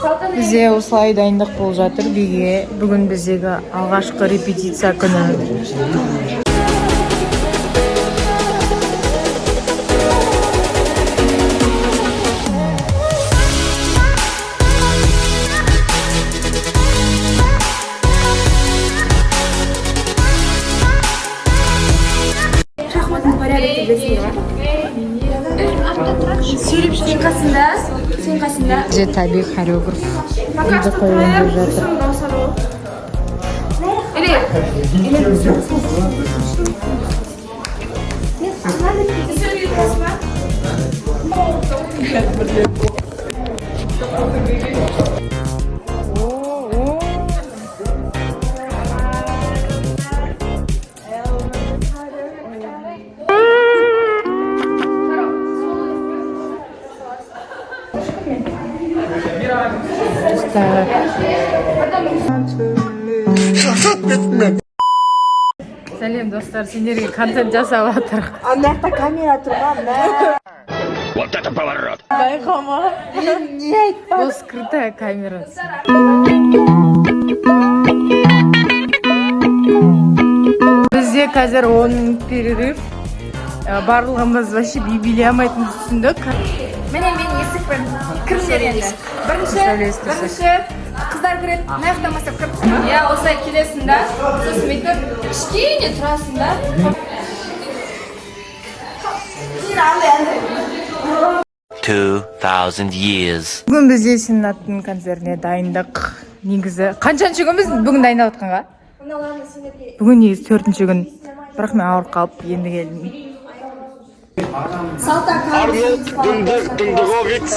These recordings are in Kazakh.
Бізде осылай дайындық болып жатыр биге. Бүгін біздегі алғашқы репетиция күні. Сен қасында? Бізде табиғи хореограф үйді қойылып жатыр. Сәлем достар, сендерге контент жасап жатыр. Ана жақта камера тұрған. Вот это поворот! Байқама. Не айтпа. Бұл скрытая камера. Бізде қазір 10 минут перерыв. Барлығымыз вообще билей алмайтынымызды түсіндік. Міне мен есікпін. Кіріңдер енді. Бірінші қыздар кіреді, аяқтамаса кіріп. Иә, осылай келесің да, сосын бүйтіп кішкене тұрасың да. 2000 years. Бүгін бізде Сенаттың концертіне дайындық. Негізі қаншаншы күнбіз бүгін дайындап отқанға? Бүгін негізі 4-ші күн. Бірақ мен ауырып қалып енді келдім. Армин Дундугович,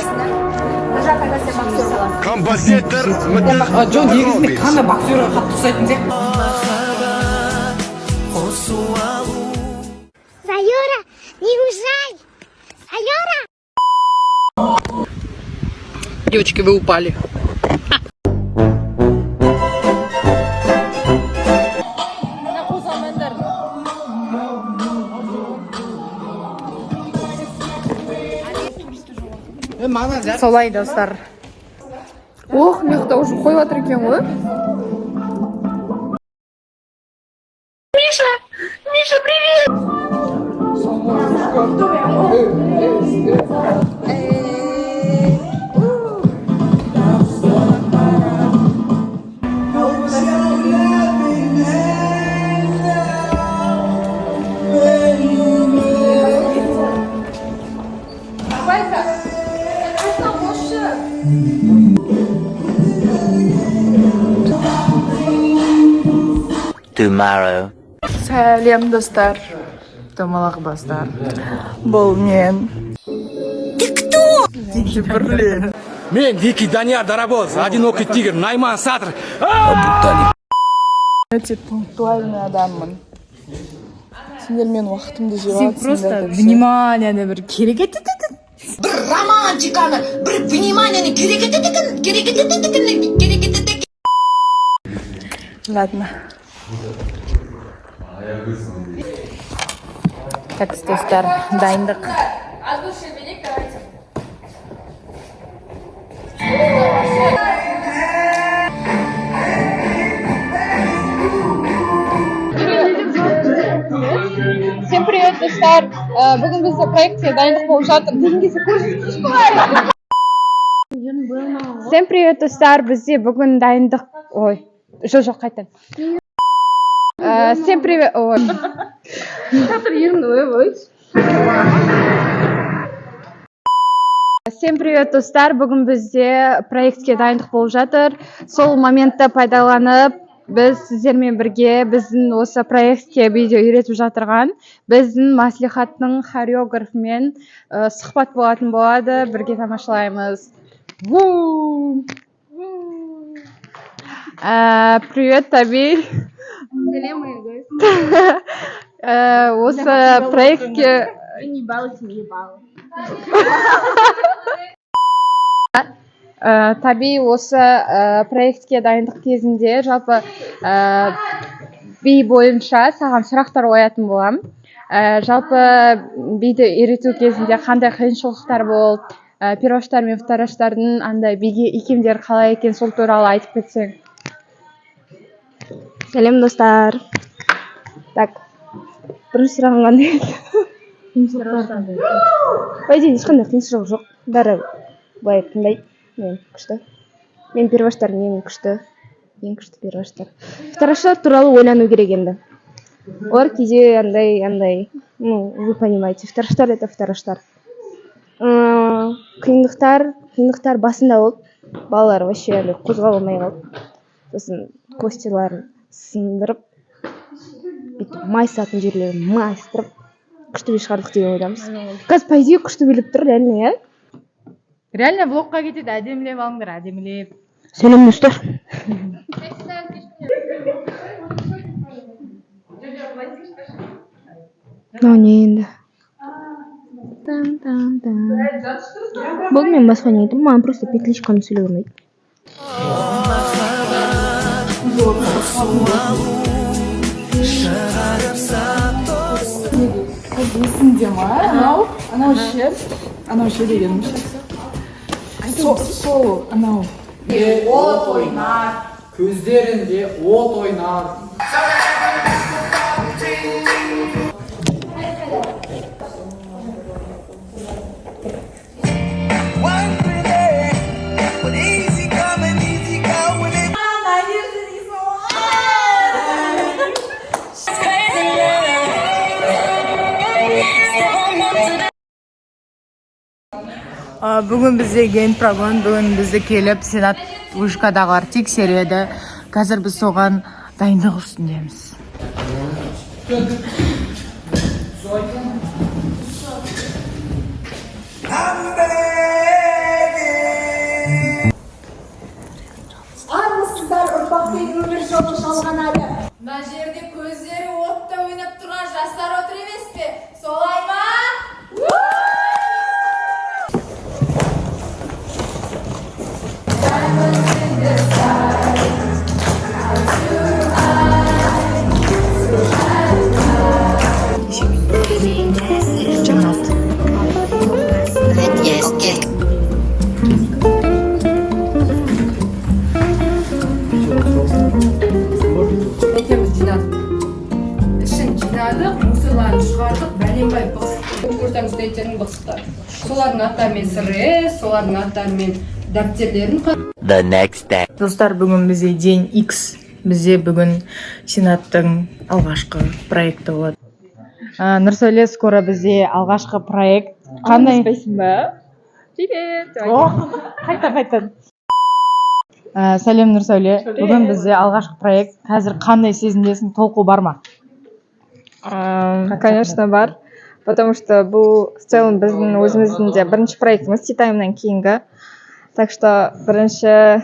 композитор, Джон негізінде қандай боксерға қатты ұқсайтын сияқты. Сайора, не уезжай! Сайора! Девочки, вы упали. Солай достар. Ох, мықты уже қойып жатыр екен ғой. Миша, привет! Tomorrow. Сәлем достар. Домалақ бастар. Бұл мен. Ты кто? Мен Дикий Данияр Дарабоз, одинокий тигр, Найман Сатр. Өте пунктуальный адаммын. Сендер мен уақытымды жеп Сен просто внимание бір керек етті. Бір романтиканы, бір вниманияны керек етті. Ладно. Так, достар, дайындық. Всем привет, достар. Бүгін бізде проектке дайындық болып жатыр. Всем привет, достар. Бізде бүгін дайындық... Ой, жоқ, қайтан. Всем привет... Ой. Всем привет, достар. Бүгін бізде проектке дайындық болып жатыр. Сол моментті пайдаланып, біз сіздермен бірге біздің осы проектке видео үйретіп жатырған біздің маслихаттың хореографымен сұхбат болатын болады. Бірге тамашалаймыз. Привет, Таби. Осы проектке... Не балуйся, не балуй. Таби осы проектке дайындық кезінде жалпы би бойынша саған сұрақтар қоятын болам. Жалпы биді үйрету кезінде қандай қиыншылықтар болды, перваштар мен втораштардың андай биге икемдері қалай екен сол туралы айтып кетсең. Сәлем достар. Так. Бірінші сұрағым қандай? По идее, ешқандай қиыншылық жоқ. Бәрі былай тыңдайды. Мен күшті. Мен перваштардың ең күшті перваштар. Втораштар туралы ойлану керек енді. Олар кейде андай, ну, вы понимаете, втораштар это втораштар. Қиындықтар басында болды. Балалар вообще андай қозғала алмай қалды. Сосын костиларын сындырып, бүйтіп майысатын жерлерін майыстырып, күшті би шығардық деген ойдамыз. Қазір по идее күшті билеп тұр, реально, иә? Реально блокқа кетеді, әдемілеп алыңдар, әдемілеп. Сәлем достар. Ну, не енді. Бұл мен басқа не айтым, маған просто петличканы сөйлей алмайды. Есіңде ма? Анау ше дегенім. Сол, анау. От ойнар. Көздерінде от ойнар. Бүгін бізде генпрогон, бүгін бізді келіп Сенат Вышкадағылар тексереді. Қазір біз соған дайындық үстіндеміз. Армысыздар, ұрпақтың өмір жолы жалған әлі. Мына жерде көздері отта ойнап тұрған жастар отыр емес пе? Солай ма? Екеуміз жинадық. Ішін жинадық, мусорларын шығардық, бәленбай бықсықтық. Көрсеңіз студенттердің бықсықтары. Солардың аттарымен сыры, солардың аттарымен дәптертерін The next day. Достар, бүгін бізде день X. Бізде бүгін Сенаттың алғашқы проекті болады. Нұрсәуле, скоро бізде алғашқы проект. Қандай? Спайсың ба? Привет! Қайта. Сәлем Нұрсәуле. Бүгін бізде алғашқы проект. Қазір қандай сезімдесің, толқу бар ма? Конечно, бар. Потому что бұл в целом біздің өзіміздің де бірінші проектіміз Титаймнан кейінгі. Так что бірінші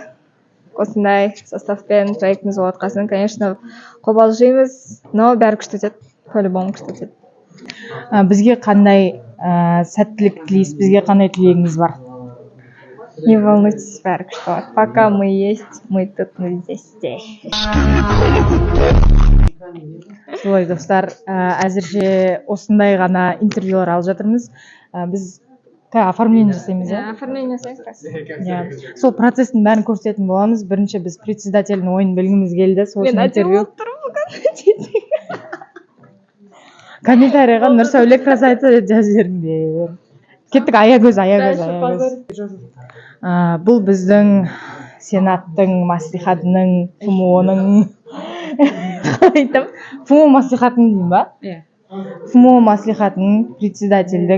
осындай составпен проектіміз болады қасын. Конечно, қобалжимыз, но бәрі күшті өтеді. По-любому күшті өтеді. Бізге қандай сәттілік тілейсіз, бізге қандай тілегіңіз бар? Не волнуйтесь, бәрі күшті болады. Пока мы есть, мы тут, мы здесь. Солай достар, әзірше осындай ғана интервьюлар алып жатырмыз. Біз оформление жасаймыз, иә? Оформление жасаймыз. Сол процестің бәрін көрсететін боламыз. Бірінші біз председательдің ойын білгіміз келді. Сол үшін интервью. Комментарийға Нұрсәуле красавица жазып жіберіңдер. Кеттік, аягөз. Бұл біздің Сенаттың, маслихатының, ФМО-ның ФМО маслихатын деймін ба? ФМО маслихатының председателі,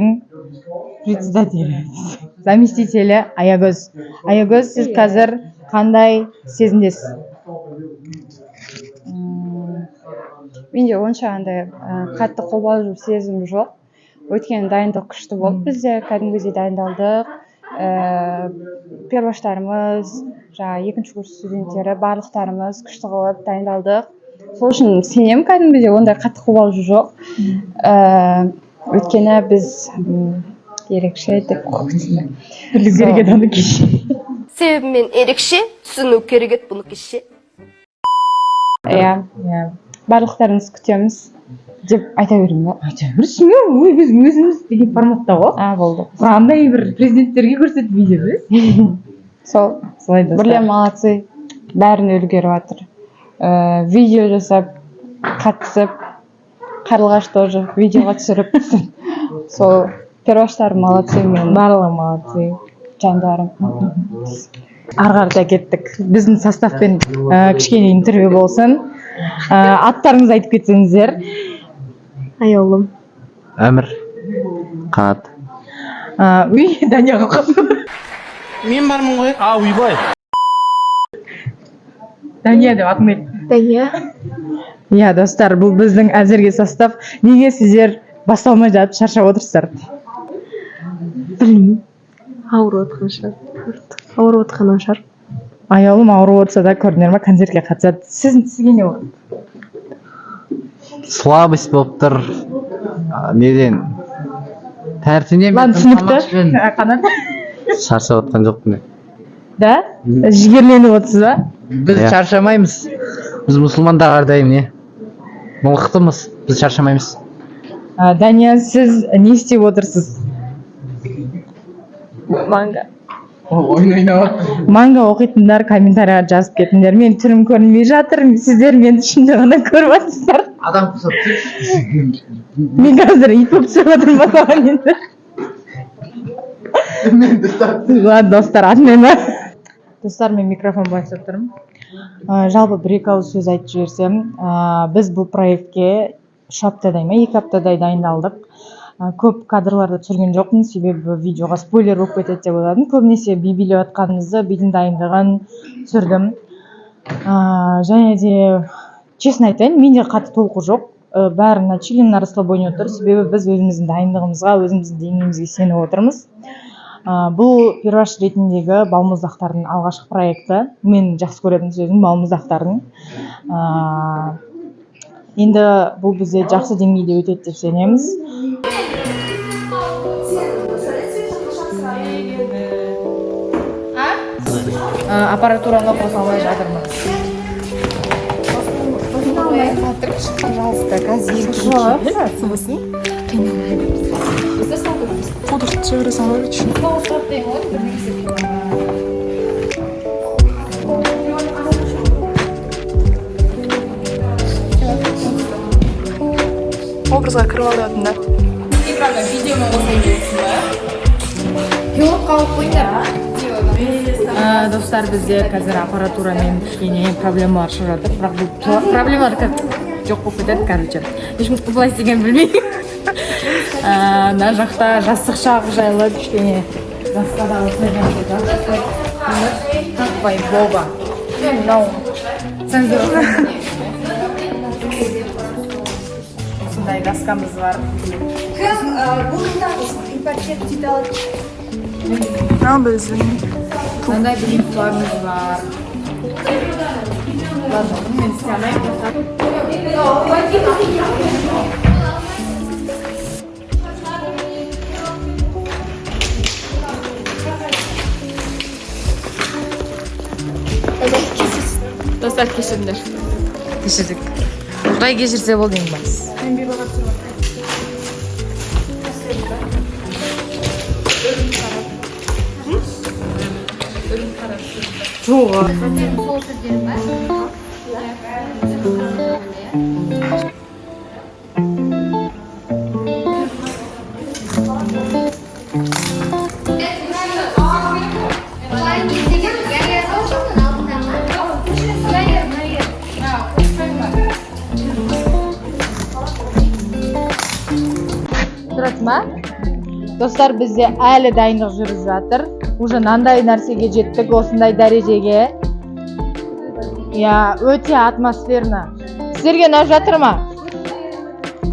заместителі Аягөз. Аягөз, сіз қазір қандай сезімдесіз? Менде онша андай қатты қобалжу сезім жоқ. Өйткені дайындық күшті болды бізде, кәдімгідей дайындалдық. Перваштарымыз, екінші курс студенттері, барлықтарымыз күшті қылып дайындалдық. Сол үшін сенем кәдімгідей ондай қатты қобалжу жоқ. Өйткені біз ерекше деп қойдық. Білу керек еді оны кеше. Себебімен ерекше, түсіну керек еді бұны кеше. Иә, барлықтарыңызды күтеміз. деп айта беремін ба? Айта берсің ой біз өзіміз деген форматта ғой. Болды. Андай бір президенттерге көрсетіп видео біз. Солай достар. Бірле молодцы. Бәрін үлгеріп жатыр. Видео жасап, қатысып, Қарлығаш тоже видеоға түсіріп. Сол перваштар молодцы мен. Барлығы молодцы. Жандарым. Ары қарата кеттік. Біздің составпен кішкене интервью болсын. Аттарыңызды айтып кетсеңіздер. Айолым. Әмір. Қанат. Үй, Данияға қалды. Мен бармын ғой. Ойбай. Дания деп атым еді. Дания. Иә, достар, бұл біздің әзірге состав. Неге сіздер басталмай жатып шаршап отырсыздар? Білмеймін. Ауырып отқан шығар. Аяулым ауырып отырса да көрдіңдер ма, концертке қатысады. Сізге не болды? Слабость болып тұр. Неден? Тәртінен Лан түсінікті. Қанат. Шаршап отқан жоқпын. Да? Жігерленіп отырсыз ба? Біз шаршамаймыз. Біз мұсылмандар әрдайым не? Мылықтымыз. Біз шаршамаймыз. Дания, сіз не істеп отырсыз? Манга. Ойын ойнап. Манга оқитындар комментарияға жазып кетіңдер. Мен түрім көрінбей жатыр. Сіздер мен ішінде ғана көріп жатсыздар. Адам құсап тұр. Мен қазір ит болып түсіп отырмын ба саған енді? Ладно, достар, атмен ба? Достар, мен микрофон басып тұрмын. Жалпы бір-екі ауыз сөз айтып жіберсем, біз бұл проектке 3 аптадай ма, 2 аптадай дайындалдық. Көп кадрларды түсірген жоқпын, себебі видеоға спойлер болып кетеді деп ойладым. Көбінесе би билеп жатқанымызды, бидің дайындығын түсірдім. Және де, честно айтайын, менде қатты толқу жоқ. Бәрі на чили, на расслабоне отыр, себебі біз өзіміздің дайындығымызға, өзіміздің деңгейімізге сеніп отырмыз. Бұл перваш ретіндегі балмұздақтардың алғашқы проекті. Мен жақсы көретін сөзім балмұздақтардың. Енді бұл бізде жақсы деңгейде өтеді деп сенеміз. Аппаратураны қоса алмай жатырмыз. Пожалуйста, газетки. Образға кіріп алатын да. Инстаграмда видеомен қоса бересің ба? Пилотқа алып қойыңдар. Достар, бізде қазір аппаратурамен кішкене проблемалар шығып жатыр. Бірақ бұл проблемалар жоқ болып кетеді, короче. Ешкім былай істеген білмеймін. Мына жақта жастық шағы жайлы кішкене жасқа да осылай жатыр. Какой боба. Мынау цензура. Осындай доскамыз бар. Мынандай брифларымыз бар. Ладно, мен істей алмаймын. Достар, кешіріңдер. Кешірдік. Құдай кешірсе болды ең бас. Жоға. Ма? Достар, бізде әлі дайындық жүріп жатыр. Уже нандай нәрсеге жеттік, осындай дәрежеге. Я өте атмосферно. Сіздерге ұнап жатыр ма?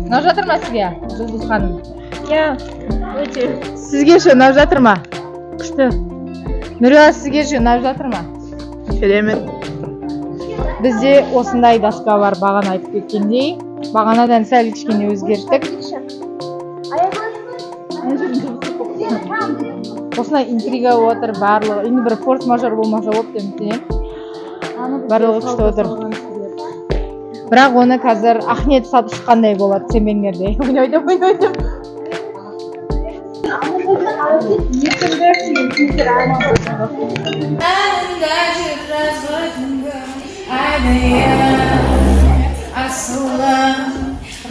Ұнап жатыр ма сізге, Жұлдыз ханым? Я, өте. Сізге ше ұнап жатыр ма? Күшті. Нұрила, сізге ше ұнап жатыр ма? Керемет. Бізде осындай доска бар, бағана айтып кеткендей. Бағанадан сәл кішкене өзгерттік. Осындай интрига отыр, барлығы. Енді бір форс-мажор болмаса болып демтен. Барлығы күшті отыр. Бірақ оны қазір Ахмет сатып шыққандай болады, сенбеңдер де. Ойнайды.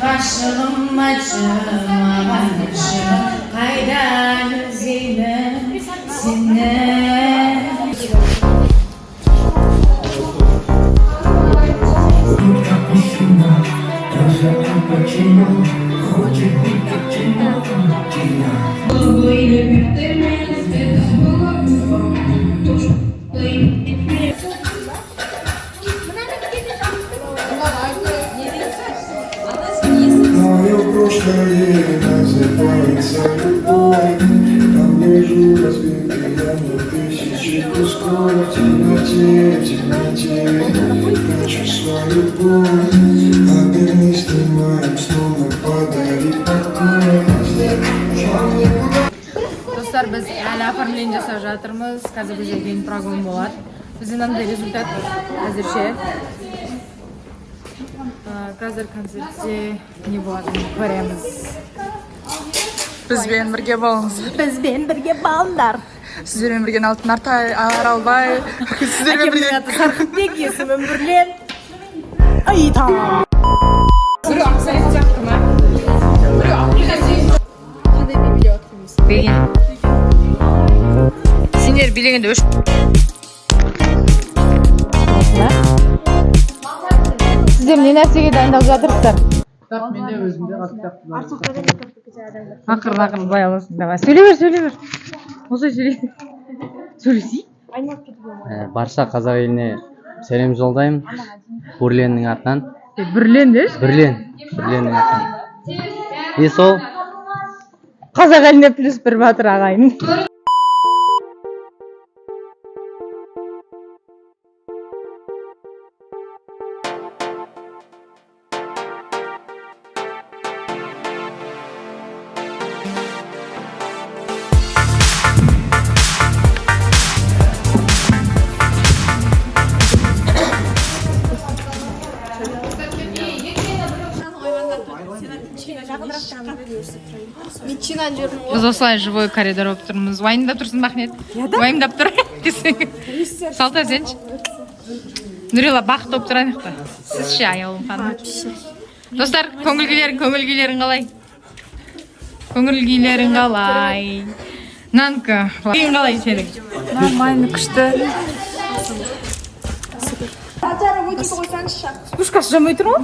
Ғашығым айтшымаған қайдан іздеймін сені. Достар, біз әлі оформление жасап жатырмыз. Қазір бізде кейін программа болады. Бізде мынандай результат әзірше. Қазір концертте не болады, көреміз. Бізбен бірге болыңыз. Бізбен бірге болыңдар. Сіздермен бірге Алтын Артай, Аралбай. Сіздермен бірге Сарқытбек, есімім Бірлен. Айта! Біреу ақсайын сияқты ма? Біреу ақсайын. Қандай би билеп жатырмыз? Беген. Сендер билегенде өш. Сіздер не нәрсеге дайындалып жатырсыздар? Менде өзімде Ақырын бай аласың. Давай, сөйлей бер. Осылай сөйлесей. барша қазақ еліне сәлем жолдаймын. Бурленнің атынан. Бірлен деш? Бурленнің атынан. Сол Қазақ еліне плюс бір батыр ағайын. Біз осылай живой коридор болып тұрмыз. Уайымдап тұрсың ба, Ахмет? Уайымдап тұр. Салт әсенші. Нұрила, бақыт болып тұрайық та. Сіз ше, аяулым ханым. Достар, көңіл күйлерің қалай? Көңіл-күйлерің қалай? Нанка, күйің қалай сенің? Нормально, күшті. Пушкасы жамай тұр ма?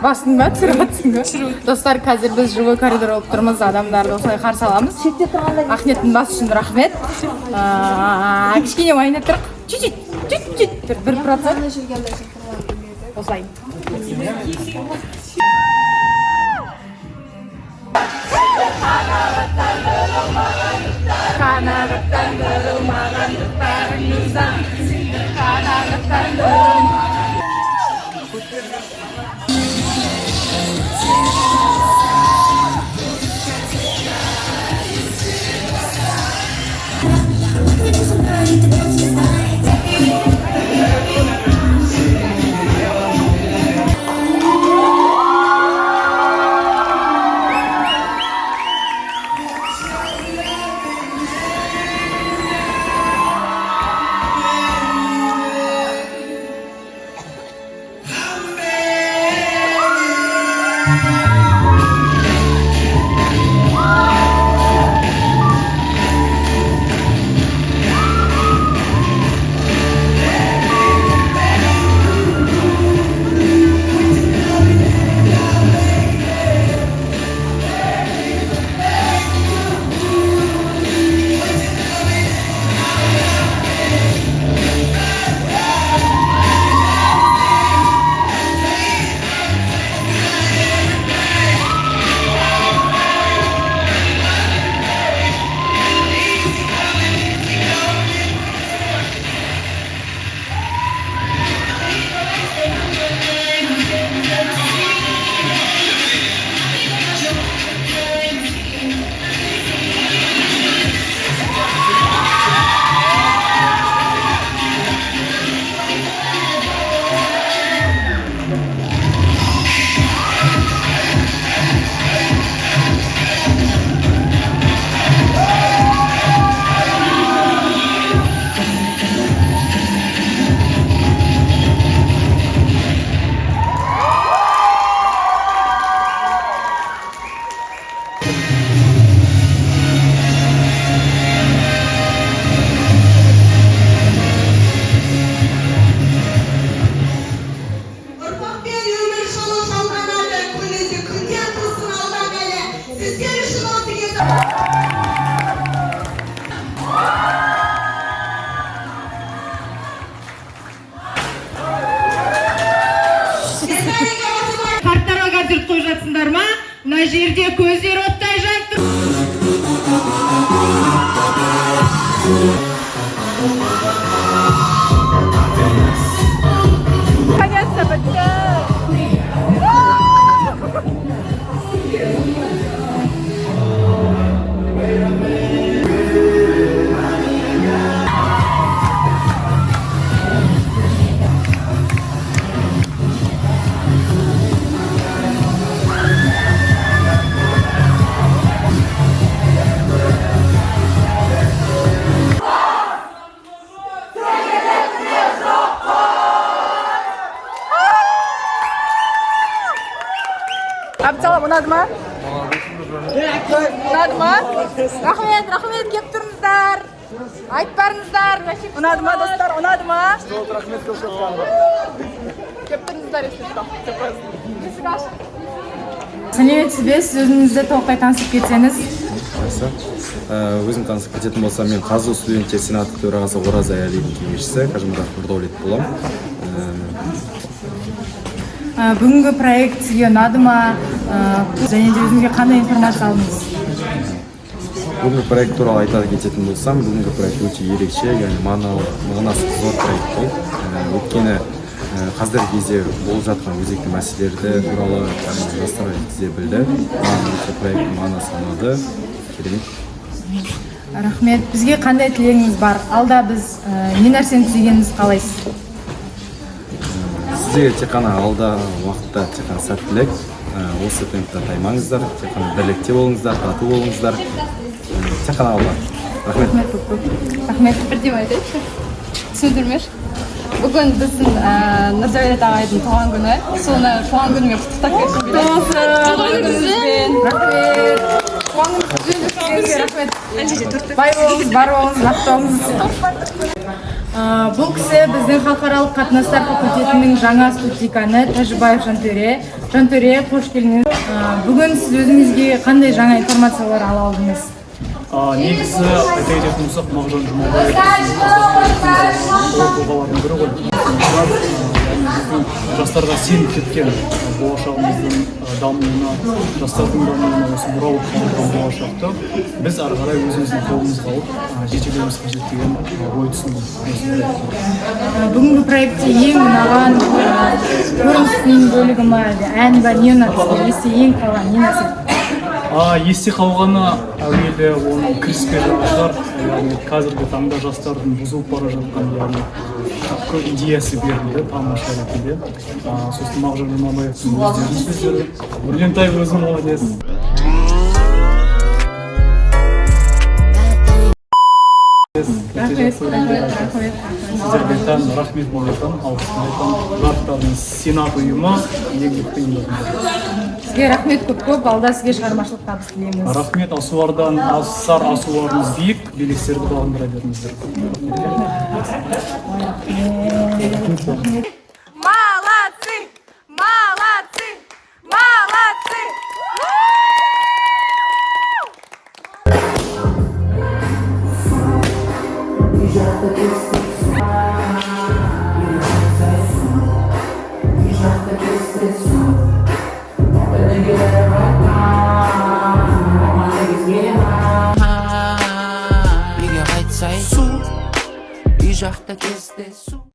Басың ба, түсіріп атсың ба? Достар, қазір біз живой коридор болып тұрмыз, адамдарды осылай қарсы аламыз. Ахметтің басы үшін рахмет. Кішкене ойнап тұрық. Чуть-чуть, 1%. Осылай. мына жерде көздер оттай жанып тұр. Наконец-то бітті. Абдсалам, ұнады ма? Ұнады ма? Рахмет, рахмет, кеп тұрыңыздар. Айтып барыңыздар. Ұнады ма, достар, ұнады ма? Кеп тұрыңыздар, есік ашық. Сәлеметсіз бе, сіз өзіңізді толықтай танысып кетсеңіз. Өзім танысып кететін болсам, мен Қазы студенттер сенаты төрағасы Оразай Әлидің кеңесшісі Қажымұрат Нұрдәулет боламын. Бүгінгі проект сізге ұнады ма? Және де өзіңізге қандай информация алдыңыз? Бүгінгі проект туралы айта кететін болсам, бүгінгі проект өте ерекше, яғни мағынасы зор проект бұл. Өйткені қазіргі кезде болып жатқан өзекті мәселелерді туралы жастарға жеткізе білді. Осы проект мағынасы ұнады. Керемет. Рахмет. Бізге қандай тілегіңіз бар? Алда біз не нәрсені түзегенімізді қалайсыз? Сізге тек қана алда уақытта тек қана сәттілік, осы темпте таймаңыздар, тек қана бірлікте болыңыздар, тату болыңыздар, тек қана алда. Рахмет. Рахмет. Бірдем айтайыншы. Түсіндірмеш. Бүгін біздің Нұрдәулет ағайдың туған күні. Соны туған күнімен құттықтап кеткім келеді. Туған күніңізбен. Рахмет. Туғаныңызбен рахмет. Бай болыңыз, бар болыңыз, бақытты болыңыз. Бұл кісі біздің халықаралық қатынастар факультетінің жаңа студдеканы Тәжібаев Жантөре. Жантөре, қош келдіңіз. Бүгін сіз өзіңізге қандай жаңа информациялар ала алдыңыз? Негізі айта кететін болсақ, Мағжан Жұмабаев тұлғалардың бірі ғой. Біздің жастарға сеніп кеткен болашағымыздың дамуына, жастардың дамуына осы мұра болып қалған болашақты біз ары қарай өзіміздің қолымызға алып жетелеуіміз қажет деген ой түсіндім. Бүгінгі проектте ең ұнаған көріністің бөлігі ме, ән ба, не ұнады? Есте ең қалған не нәрсе? Есте қалғаны әуелі оның кіріспе жағдайлар, яғни қазіргі таңда жастардың бұзылып бара жатқан идеясы берілді, тамаша ретінде. Сосын Мағжан Жұмабаевтың өздерінің сөздері. Нұрлентай өзің молодец. Сіздерге тән рахмет молайтам, алғысын айтам. Жастардың сенат ұйымы еңбекті ұйымдардың. Сізге рахмет көп-көп, алда сізге шығармашылық табыс тілейміз. Рахмет, асулардан асар асуларыңыз биік, белестерді бағындыра беріңіздер. Молодцы! Молодцы! Молодцы! Егер айтсай су, үй жақта кезде су.